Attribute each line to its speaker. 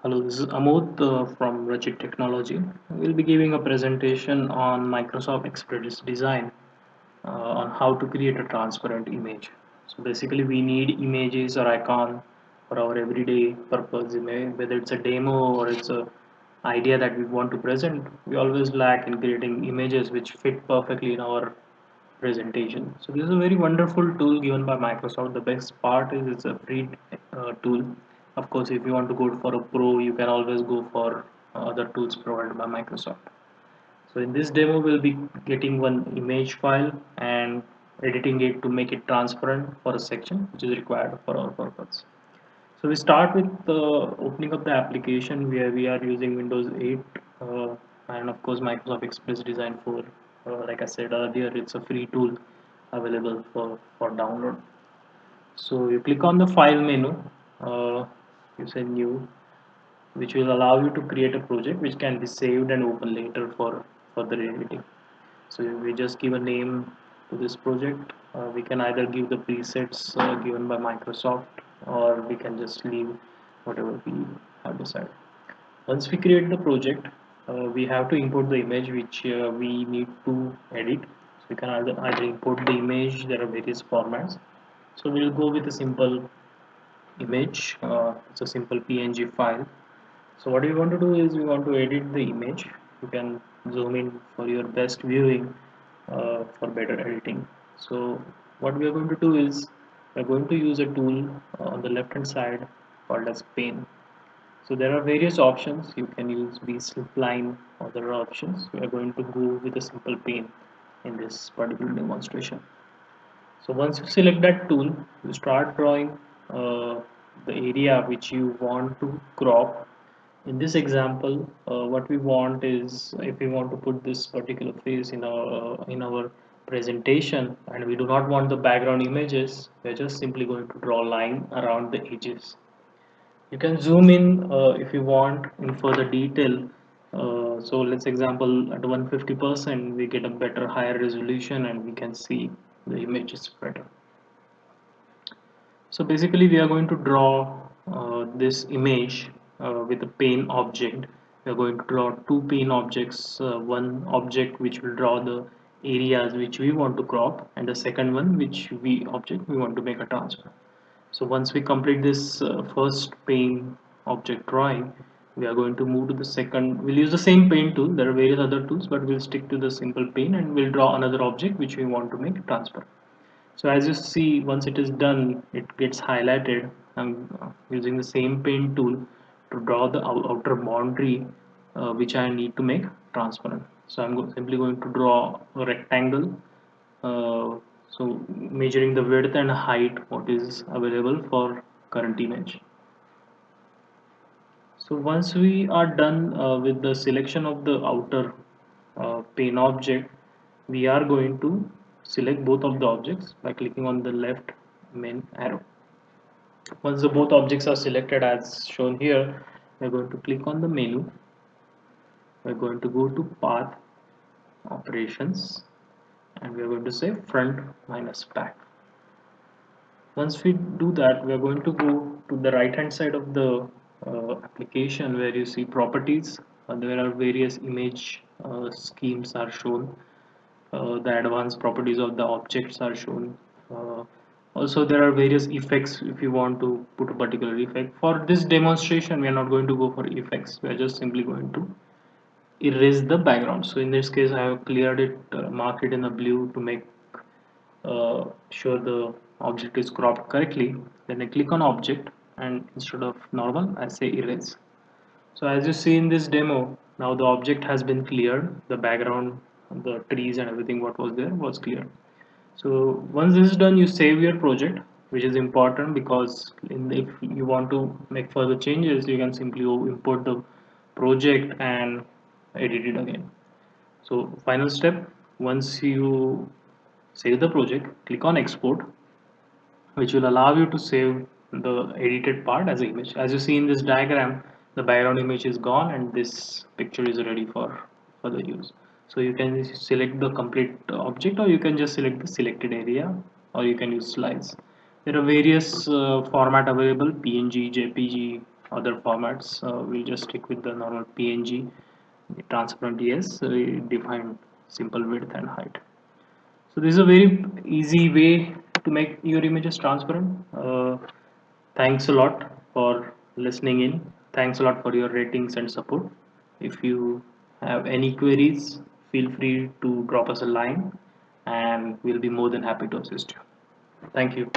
Speaker 1: Hello, this is Amod from Rachit Technology. We'll be giving a presentation on Microsoft Express Design on how to create a transparent image. So basically, we need images or icon for our everyday purpose, whether it's a demo or it's a idea that we want to present. We always lack in creating images which fit perfectly in our presentation. So this is a very wonderful tool given by Microsoft. The best part is it's a free tool. Of course, if you want to go for a pro, you can always go for other tools provided by Microsoft. So in this demo, we'll be getting one image file and editing it to make it transparent for a section which is required for our purpose. So we start with opening up the application where we are using Windows 8 and of course Microsoft Express Design 4. Like I said earlier, it's a free tool available for download. So you click on the file menu, you say new, which will allow you to create a project which can be saved and open later for further editing. So we just give a name to this project. We can either give the presets given by Microsoft, or we can just leave whatever we have decided. Once we create the project, we have to import the image which we need to edit. So we can either import the image. There are various formats. So we'll go with a simple image. It's a simple PNG file. So what we want to do is we want to edit the image. You can zoom in for your best viewing for better editing. So what we are going to do is we are going to use a tool on the left hand side called as pane. So there are various options. You can use B-spline, other options. We are going to go with a simple pane in this particular demonstration. So once you select that tool, you start drawing the area which you want to crop. In this example, what we want is if we want to put this particular face in our presentation, and we do not want the background images, we're just simply going to draw a line around the edges. You can zoom in if you want in further detail. So let's example at 150% we get a better higher resolution and we can see the images better. So basically we are going to draw this image with a pane object. We are going to draw two pane objects, one object which will draw the areas which we want to crop, and the second one which we want to make a transfer. So once we complete this first pane object drawing, we are going to move to the second. We'll use the same pane tool. There are various other tools, but we'll stick to the simple pane and we'll draw another object which we want to make transfer. So as you see, once it is done, it gets highlighted. I'm using the same paint tool to draw the outer boundary which I need to make transparent. So simply going to draw a rectangle. So measuring the width and height what is available for current image. So once we are done with the selection of the outer pane object, we are going to select both of the objects by clicking on the left main arrow. Once the both objects are selected as shown here, we're going to click on the menu. We're going to go to path operations and we're going to say front minus back. Once we do that, we're going to go to the right hand side of the application where you see properties. There are various image schemes are shown. The advanced properties of the objects are shown. Also, there are various effects if you want to put a particular effect. For this demonstration, we are not going to go for effects. We are just simply going to erase the background. So in this case, I have cleared it, marked it in a blue to make sure the object is cropped correctly. Then I click on object and instead of normal, I say erase. So as you see in this demo, now the object has been cleared, the background, the trees and everything what was there was cleared. So once this is done, you save your project, which is important because if you want to make further changes, you can simply import the project and edit it again. So final step, once you save the project, click on export, which will allow you to save the edited part as an image. As you see in this diagram, the background image is gone and this picture is ready for further use. So you can select the complete object or you can just select the selected area or you can use slides. There are various format available: PNG, JPG, other formats. We'll just stick with the normal PNG, transparent yes, defined simple width and height. So this is a very easy way to make your images transparent. Thanks a lot for listening in. Thanks a lot for your ratings and support. If you have any queries, feel free to drop us a line and we'll be more than happy to assist you. Thank you.